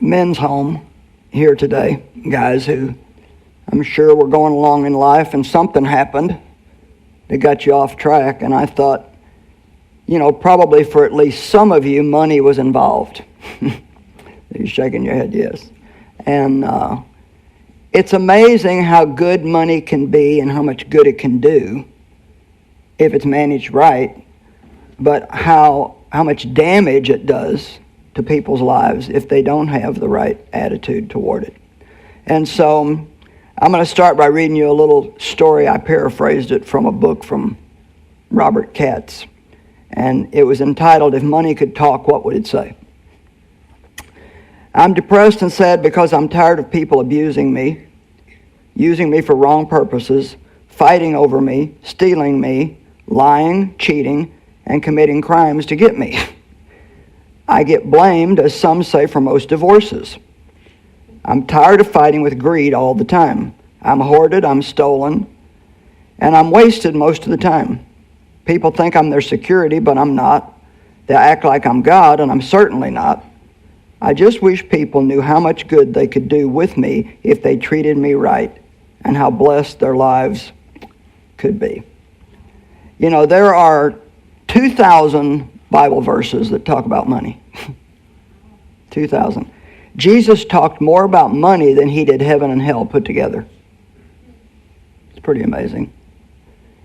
men's home here today, guys who I'm sure were going along in life and something happened that got you off track. And I thought, probably for at least some of you, money was involved. You're shaking your head, yes. And it's amazing how good money can be and how much good it can do if it's managed right, but how much damage it does to people's lives if they don't have the right attitude toward it. And so I'm going to start by reading you a little story. I paraphrased it from a book from Robert Katz, and it was entitled, "If Money Could Talk, What Would It Say?" I'm depressed and sad because I'm tired of people abusing me, using me for wrong purposes, fighting over me, stealing me, lying, cheating, and committing crimes to get me. I get blamed, as some say, for most divorces. I'm tired of fighting with greed all the time. I'm hoarded, I'm stolen, and I'm wasted most of the time. People think I'm their security, but I'm not. They act like I'm God, and I'm certainly not. I just wish people knew how much good they could do with me if they treated me right, and how blessed their lives could be. There are 2,000 Bible verses that talk about money. 2,000. Jesus talked more about money than he did heaven and hell put together. It's pretty amazing.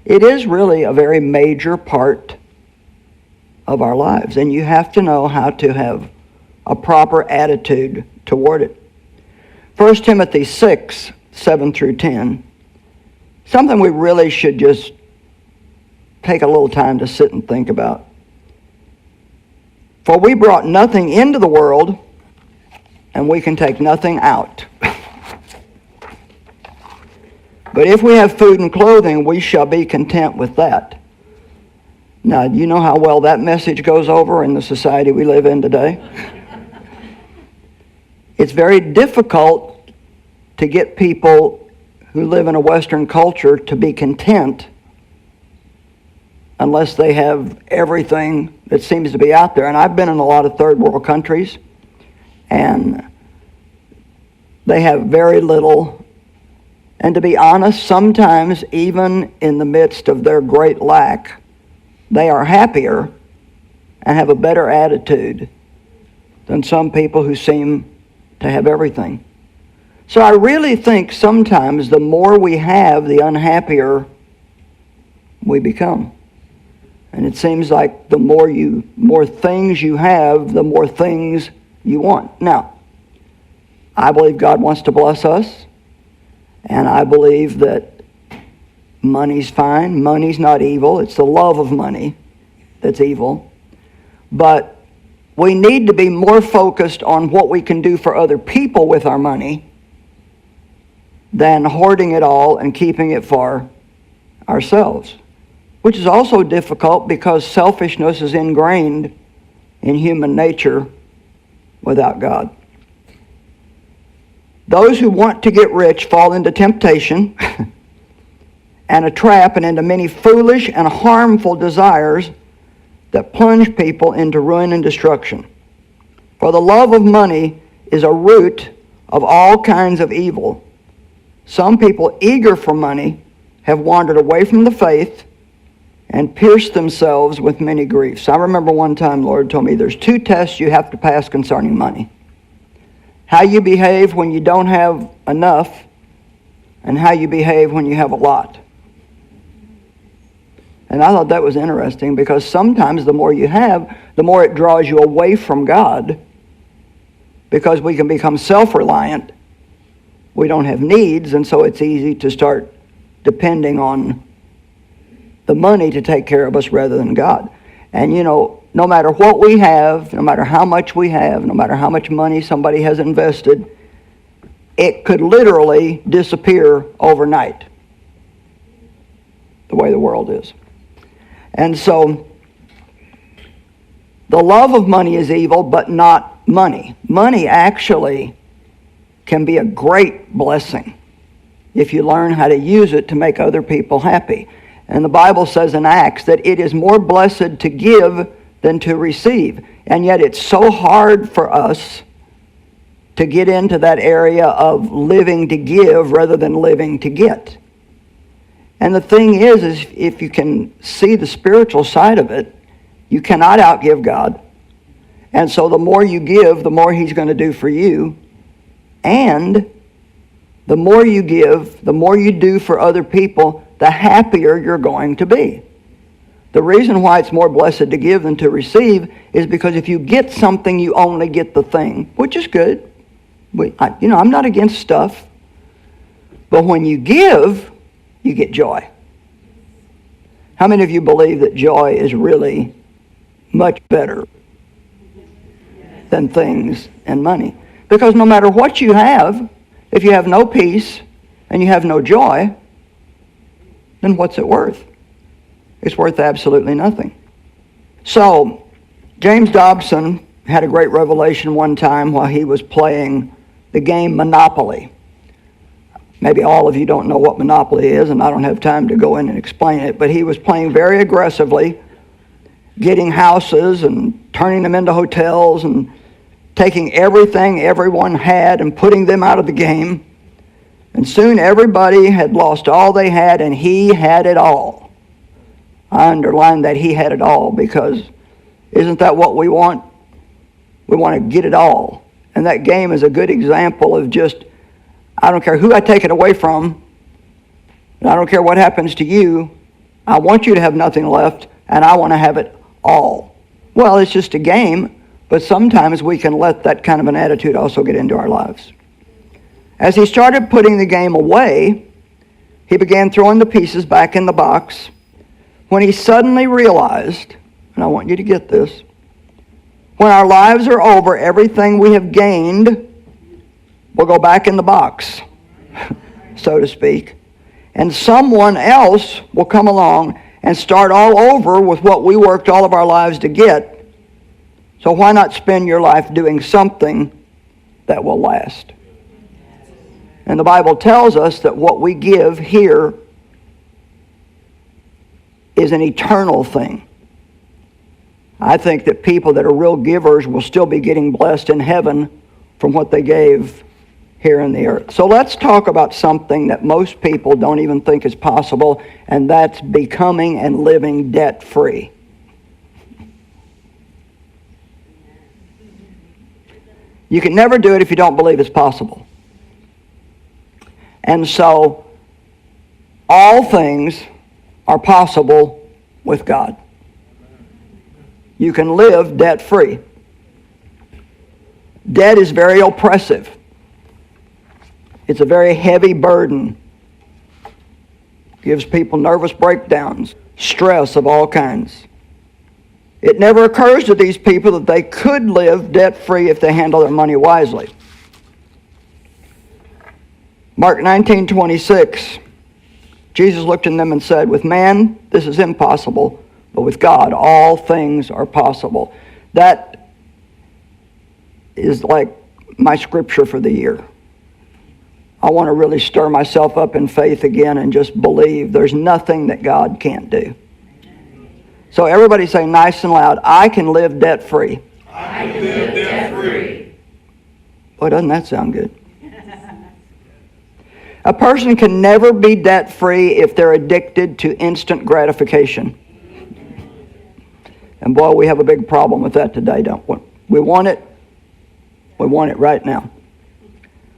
It is really a very major part of our lives, and you have to know how to have a proper attitude toward it. 1 Timothy 6, 7 through 10. Something we really should just take a little time to sit and think about. For we brought nothing into the world, and we can take nothing out. But if we have food and clothing, we shall be content with that. Now, do you know how well that message goes over in the society we live in today? It's very difficult to get people who live in a Western culture to be content unless they have everything that seems to be out there. And I've been in a lot of third world countries, and they have very little. And to be honest, sometimes even in the midst of their great lack, they are happier and have a better attitude than some people who seem to have everything. So I really think sometimes the more we have, the unhappier we become. And it seems like the more things you have, the more things you want. Now, I believe God wants to bless us, and I believe that money's fine. Money's not evil. It's the love of money that's evil. But we need to be more focused on what we can do for other people with our money than hoarding it all and keeping it for ourselves. Which is also difficult because selfishness is ingrained in human nature without God. Those who want to get rich fall into temptation and a trap and into many foolish and harmful desires that plunge people into ruin and destruction. For the love of money is a root of all kinds of evil. Some people eager for money have wandered away from the faith and pierced themselves with many griefs. I remember one time the Lord told me there's 2 tests you have to pass concerning money. How you behave when you don't have enough, and how you behave when you have a lot. And I thought that was interesting because sometimes the more you have, the more it draws you away from God, because we can become self-reliant. We don't have needs, and so it's easy to start depending on the money to take care of us rather than God. And no matter what we have, no matter how much we have, no matter how much money somebody has invested, it could literally disappear overnight, the way the world is. And so, the love of money is evil, but not money. Money actually can be a great blessing if you learn how to use it to make other people happy. And the Bible says in Acts that it is more blessed to give than to receive. And yet it's so hard for us to get into that area of living to give rather than living to get. And the thing is if you can see the spiritual side of it, you cannot outgive God. And so the more you give, the more He's going to do for you. And the more you give, the more you do for other people, the happier you're going to be. The reason why it's more blessed to give than to receive is because if you get something, you only get the thing, which is good. I'm not against stuff. But when you give, you get joy. How many of you believe that joy is really much better than things and money? Because no matter what you have, if you have no peace and you have no joy, then what's it worth? It's worth absolutely nothing. So, James Dobson had a great revelation one time while he was playing the game Monopoly. Maybe all of you don't know what Monopoly is, and I don't have time to go in and explain it, but he was playing very aggressively, getting houses and turning them into hotels and taking everything everyone had and putting them out of the game. And soon everybody had lost all they had, and he had it all. I underline that he had it all, because isn't that what we want? We want to get it all. And that game is a good example of just, I don't care who I take it away from, and I don't care what happens to you, I want you to have nothing left, and I want to have it all. Well, it's just a game, but sometimes we can let that kind of an attitude also get into our lives. As he started putting the game away, he began throwing the pieces back in the box, when he suddenly realized, and I want you to get this, when our lives are over, everything we have gained will go back in the box, so to speak. And someone else will come along and start all over with what we worked all of our lives to get. So why not spend your life doing something that will last? And the Bible tells us that what we give here is an eternal thing. I think that people that are real givers will still be getting blessed in heaven from what they gave here in the earth. So let's talk about something that most people don't even think is possible, and that's becoming and living debt-free. You can never do it if you don't believe it's possible. And so all things are possible with God. You can live debt-free. Debt is very oppressive. It's a very heavy burden. Gives people nervous breakdowns, stress of all kinds. It never occurs to these people that they could live debt-free if they handle their money wisely. Mark 19:26, Jesus looked at them and said, with man, this is impossible, but with God, all things are possible. That is like my scripture for the year. I want to really stir myself up in faith again and just believe there's nothing that God can't do. So everybody say nice and loud, I can live debt-free. I can live debt-free. Boy, doesn't that sound good? A person can never be debt-free if they're addicted to instant gratification. And boy, we have a big problem with that today, don't we? We want it right now.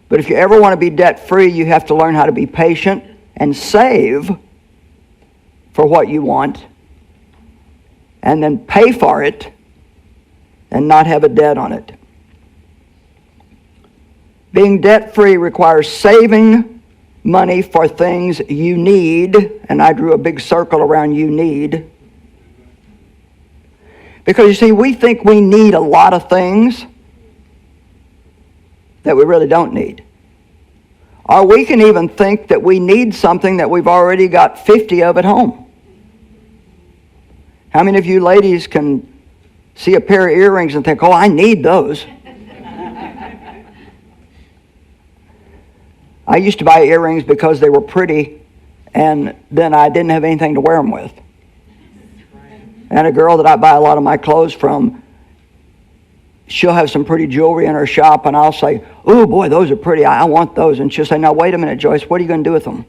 But if you ever want to be debt-free, you have to learn how to be patient and save for what you want, and then pay for it and not have a debt on it. Being debt-free requires saving money for things you need, and I drew a big circle around you need. Because you see, we think we need a lot of things that we really don't need. Or we can even think that we need something that we've already got 50 of at home. How many of you ladies can see a pair of earrings and think, oh, I need those? I used to buy earrings because they were pretty, and then I didn't have anything to wear them with. And a girl that I buy a lot of my clothes from, she'll have some pretty jewelry in her shop, and I'll say, "Oh boy, those are pretty. I want those." And she'll say, "Now wait a minute, Joyce. What are you going to do with them?"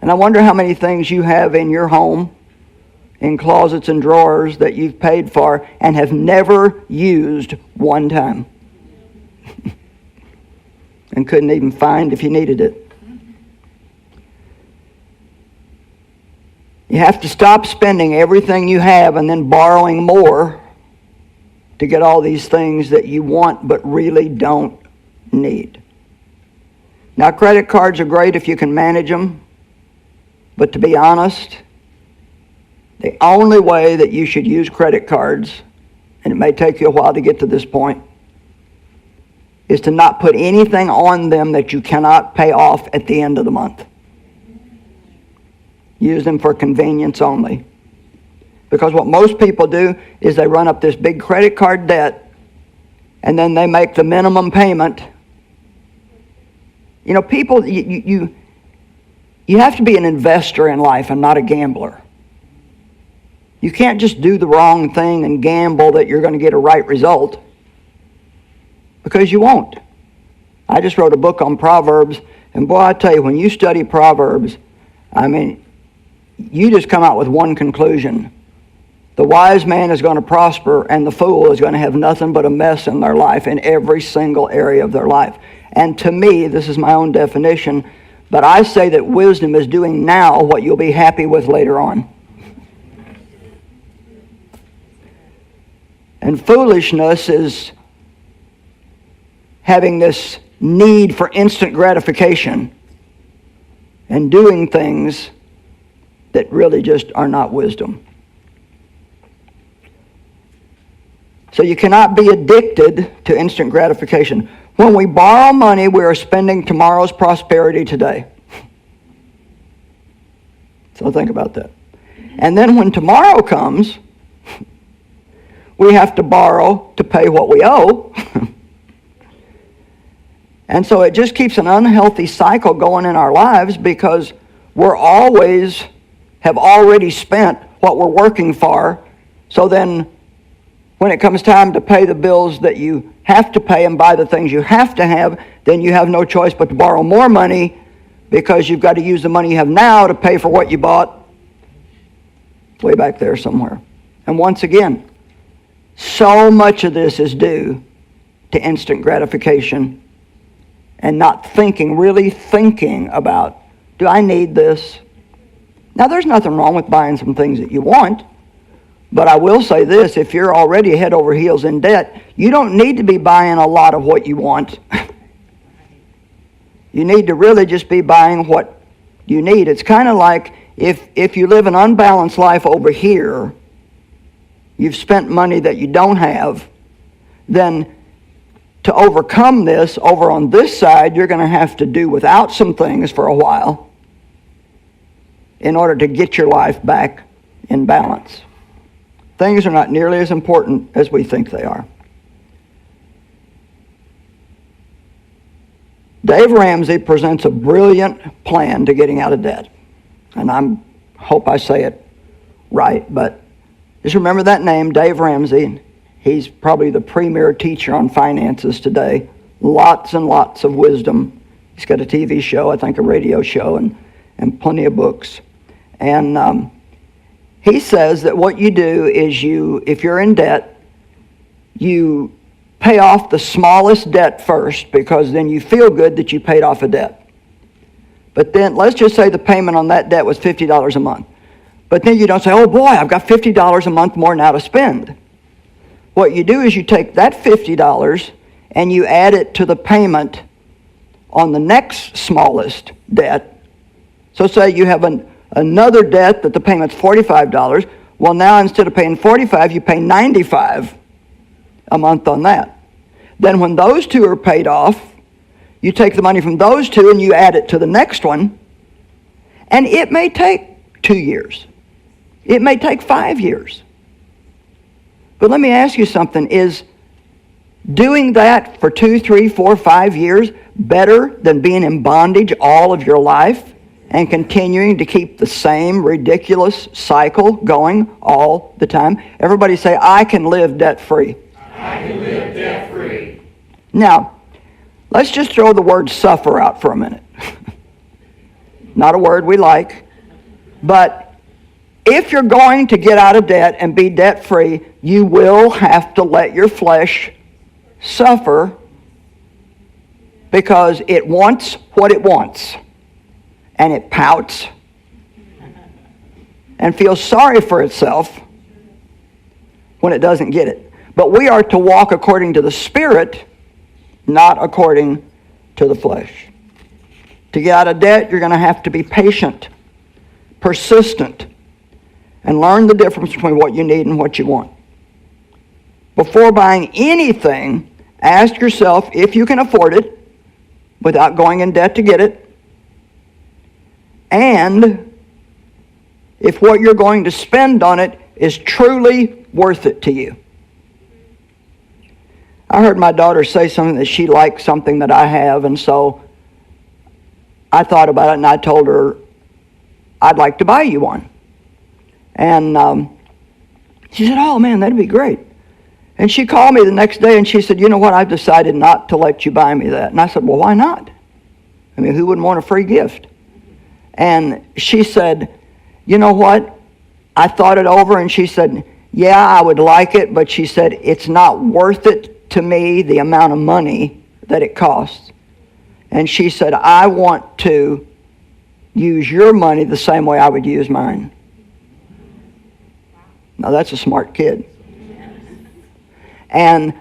And I wonder how many things you have in your home, in closets and drawers, that you've paid for and have never used one time, and couldn't even find if you needed it. You have to stop spending everything you have and then borrowing more to get all these things that you want but really don't need. Now, credit cards are great if you can manage them, but to be honest, the only way that you should use credit cards, and it may take you a while to get to this point, is to not put anything on them that you cannot pay off at the end of the month. Use them for convenience only. Because what most people do is they run up this big credit card debt, and then they make the minimum payment. You know, people, you have to be an investor in life and not a gambler. You can't just do the wrong thing and gamble that you're going to get a right result, because you won't. I just wrote a book on Proverbs, and boy, I tell you, when you study Proverbs, I mean, you just come out with one conclusion. The wise man is going to prosper, and the fool is going to have nothing but a mess in their life, in every single area of their life. And to me, this is my own definition, but I say that wisdom is doing now what you'll be happy with later on. And foolishness is having this need for instant gratification and doing things that really just are not wisdom. So you cannot be addicted to instant gratification. When we borrow money, we are spending tomorrow's prosperity today. So think about that. And then when tomorrow comes, we have to borrow to pay what we owe. And so it just keeps an unhealthy cycle going in our lives, because we're always have already spent what we're working for. So then when it comes time to pay the bills that you have to pay and buy the things you have to have, then you have no choice but to borrow more money, because you've got to use the money you have now to pay for what you bought way back there somewhere. And once again, so much of this is due to instant gratification and not really thinking about, do I need this? Now, there's nothing wrong with buying some things that you want, but I will say this: if you're already head over heels in debt, you don't need to be buying a lot of what you want. You need to really just be buying what you need. It's kind of like if you live an unbalanced life over here, you've spent money that you don't have, then to overcome this over on this side, you're going to have to do without some things for a while in order to get your life back in balance. Things are not nearly as important as we think they are. Dave Ramsey presents a brilliant plan to getting out of debt. And I hope I say it right, but just remember that name, Dave Ramsey. He's probably the premier teacher on finances today. Lots and lots of wisdom. He's got a TV show, I think a radio show, and plenty of books. And he says that what you do is if you're in debt, you pay off the smallest debt first, because then you feel good that you paid off a debt. But then let's just say the payment on that debt was $50 a month. But then you don't say, oh boy, I've got $50 a month more now to spend. What you do is you take that $50 and you add it to the payment on the next smallest debt. So say you have another debt that the payment's $45. Well, now instead of paying $45, you pay $95 a month on that. Then when those two are paid off, you take the money from those two and you add it to the next one. And it may take 2 years. It may take 5 years. But let me ask you something. Is doing that for 2, 3, 4, 5 years better than being in bondage all of your life and continuing to keep the same ridiculous cycle going all the time? Everybody say, I can live debt-free. I can live debt-free. Now, let's just throw the word suffer out for a minute. Not a word we like. But if you're going to get out of debt and be debt-free, you will have to let your flesh suffer because it wants what it wants. And it pouts and feels sorry for itself when it doesn't get it. But we are to walk according to the Spirit, not according to the flesh. To get out of debt, you're going to have to be patient, persistent, and learn the difference between what you need and what you want. Before buying anything, ask yourself if you can afford it without going in debt to get it, and if what you're going to spend on it is truly worth it to you. I heard my daughter say something that she liked something that I have, and so I thought about it and I told her, I'd like to buy you one. And she said, oh man, that'd be great. And she called me the next day and she said, you know what, I've decided not to let you buy me that. And I said, well, why not? I mean, who wouldn't want a free gift? And she said, you know what, I thought it over, and she said, yeah, I would like it, but she said, it's not worth it to me, the amount of money that it costs. And she said, I want to use your money the same way I would use mine. Now that's a smart kid. And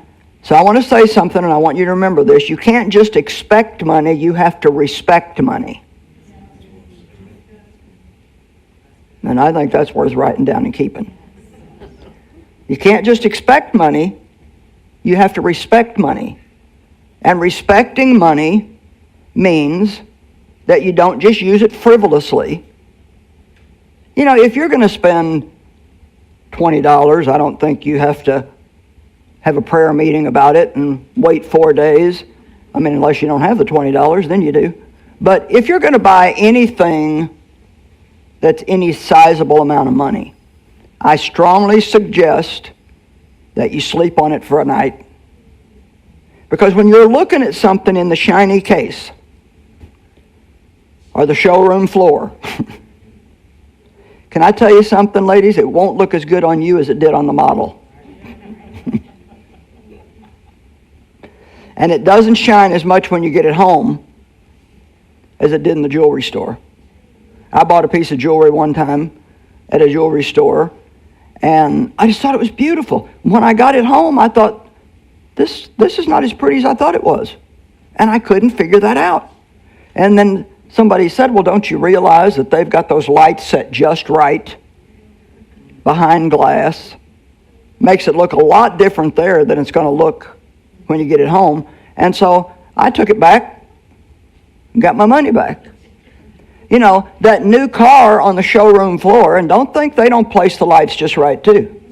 so I want to say something, and I want you to remember this. You can't just expect money, you have to respect money. And I think that's worth writing down and keeping. You can't just expect money, you have to respect money. And respecting money means that you don't just use it frivolously. You know, if you're going to spend $20, I don't think you have to have a prayer meeting about it and wait 4 days. I mean, unless you don't have the $20, then you do. But if you're going to buy anything that's any sizable amount of money, I strongly suggest that you sleep on it for a night. Because when you're looking at something in the shiny case or the showroom floor, can I tell you something, ladies? It won't look as good on you as it did on the model. And it doesn't shine as much when you get it home as it did in the jewelry store. I bought a piece of jewelry one time at a jewelry store, and I just thought it was beautiful. When I got it home, I thought, this is not as pretty as I thought it was. And I couldn't figure that out. And then somebody said, well, don't you realize that they've got those lights set just right behind glass? Makes it look a lot different there than it's going to look when you get it home. And so I took it back and got my money back. You know, that new car on the showroom floor, and don't think they don't place the lights just right too.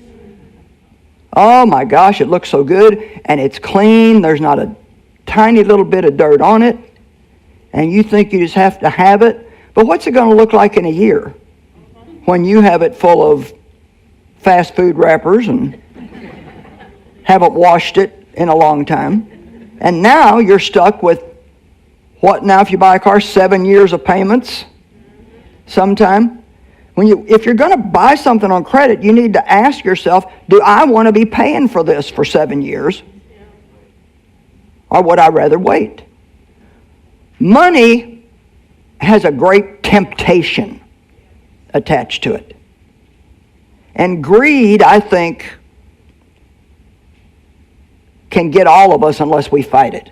Oh my gosh, it looks so good, and it's clean. There's not a tiny little bit of dirt on it, and you think you just have to have it. But what's it going to look like in a year when you have it full of fast food wrappers and haven't washed it in a long time? And now you're stuck with what now if you buy a car, 7 years of payments sometime? If you're going to buy something on credit, you need to ask yourself, do I want to be paying for this for 7 years? Or would I rather wait? Money has a great temptation attached to it. And greed, I think, can get all of us unless we fight it.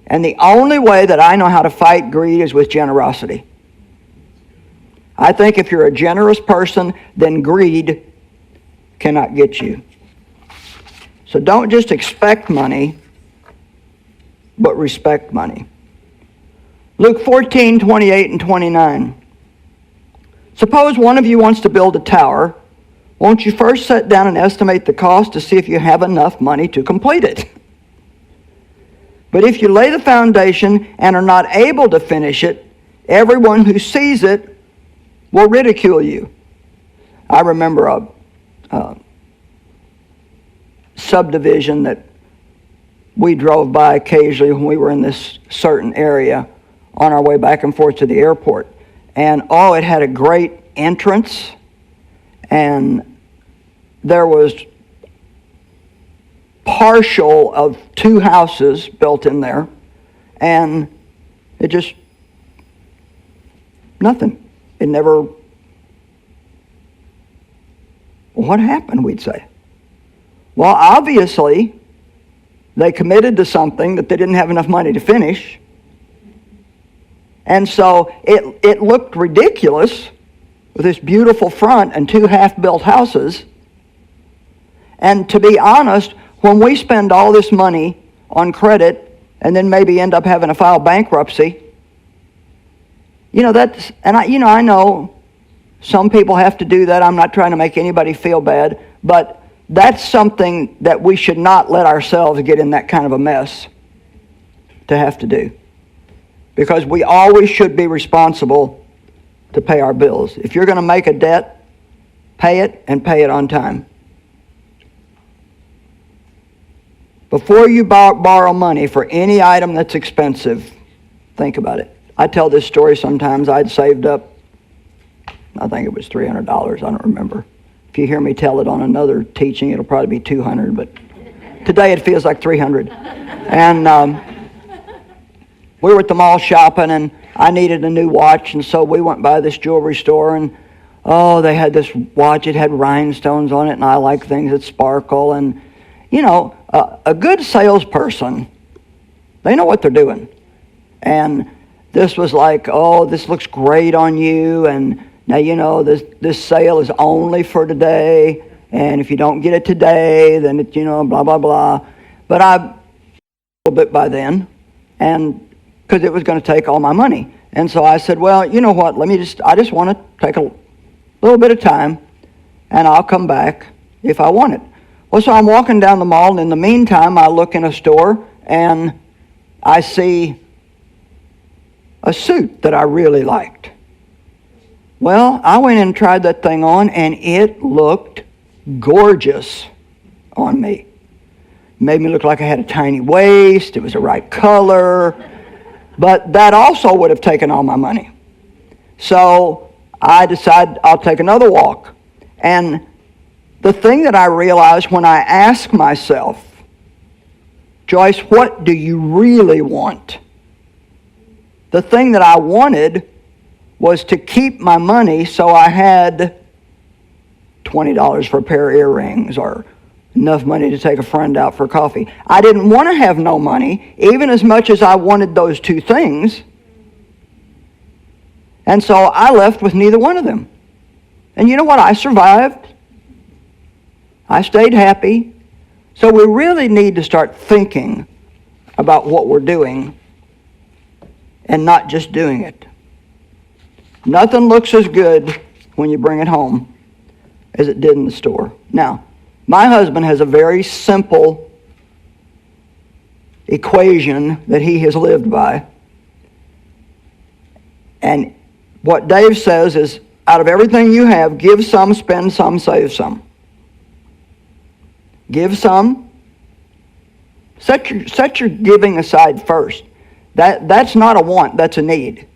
And the only way that I know how to fight greed is with generosity. I think if you're a generous person, then greed cannot get you. So don't just expect money, but respect money. Luke 14, 28 and 29. Suppose one of you wants to build a tower. Won't you first sit down and estimate the cost to see if you have enough money to complete it? But if you lay the foundation and are not able to finish it, everyone who sees it will ridicule you. I remember a subdivision that we drove by occasionally when we were in this certain area on our way back and forth to the airport. And it had a great entrance, and there was partial of 2 houses built in there, and it just, nothing. It never, what happened, we'd say? Well, obviously, they committed to something that they didn't have enough money to finish. And so it looked ridiculous with this beautiful front and 2 half-built houses. And to be honest, when we spend all this money on credit and then maybe end up having to file bankruptcy, I know some people have to do that. I'm not trying to make anybody feel bad, but that's something that we should not let ourselves get in that kind of a mess to have to do. Because we always should be responsible to pay our bills. If you're going to make a debt, pay it and pay it on time. Before you borrow money for any item that's expensive, think about it. I tell this story sometimes. I'd saved up, I think it was $300. I don't remember. If you hear me tell it on another teaching, it'll probably be $200. But today it feels like $300. And we were at the mall shopping, and I needed a new watch, and so we went by this jewelry store, and they had this watch. It had rhinestones on it, and I like things that sparkle. And a good salesperson, they know what they're doing. And this was like, this looks great on you, and now this sale is only for today, and if you don't get it today, then it's blah blah blah. But I a little bit by then, and because it was going to take all my money. And so I said, well, you know what, I just want to take a little bit of time, and I'll come back if I want it. Well, so I'm walking down the mall, and in the meantime, I look in a store, and I see a suit that I really liked. Well, I went and tried that thing on, and it looked gorgeous on me. It made me look like I had a tiny waist. It was the right color. But that also would have taken all my money. So I decided I'll take another walk. And the thing that I realized when I asked myself, Joyce, what do you really want? The thing that I wanted was to keep my money so I had $20 for a pair of earrings or enough money to take a friend out for coffee. I didn't want to have no money, even as much as I wanted those 2 things. And so I left with neither one of them. And you know what? I survived. I stayed happy. So we really need to start thinking about what we're doing and not just doing it. Nothing looks as good when you bring it home as it did in the store. Now, my husband has a very simple equation that he has lived by. And what Dave says is, out of everything you have, give some, spend some, save some. Give some. Set your giving aside first. That's not a want, that's a need.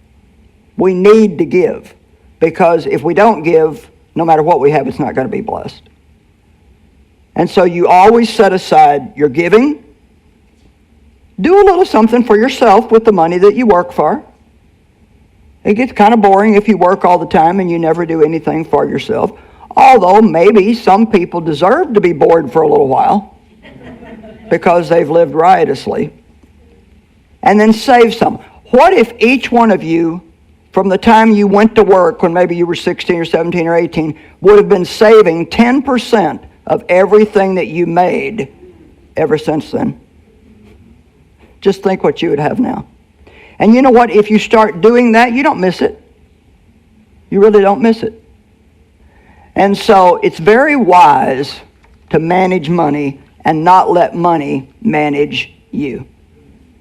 We need to give. Because if we don't give, no matter what we have, it's not going to be blessed. And so you always set aside your giving. Do a little something for yourself with the money that you work for. It gets kind of boring if you work all the time and you never do anything for yourself. Although maybe some people deserve to be bored for a little while because they've lived riotously. And then save some. What if each one of you, from the time you went to work when maybe you were 16 or 17 or 18, would have been saving 10% of everything that you made ever since then? Just think what you would have now. And you know what? If you start doing that, you don't miss it. You really don't miss it. And so it's very wise to manage money and not let money manage you.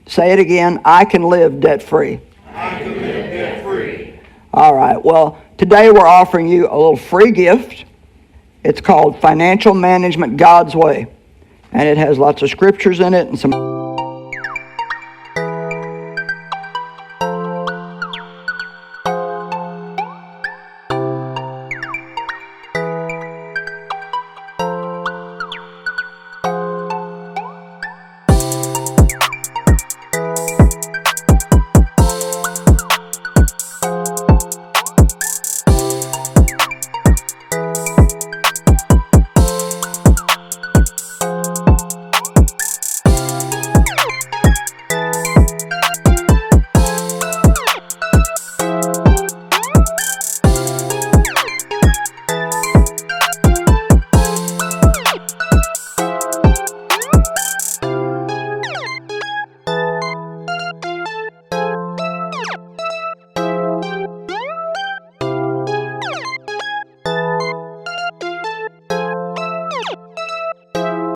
Say it again. I can live debt-free. I can live debt-free. All right. Well, today we're offering you a little free gift. It's called Financial Management God's Way. And it has lots of scriptures in it and some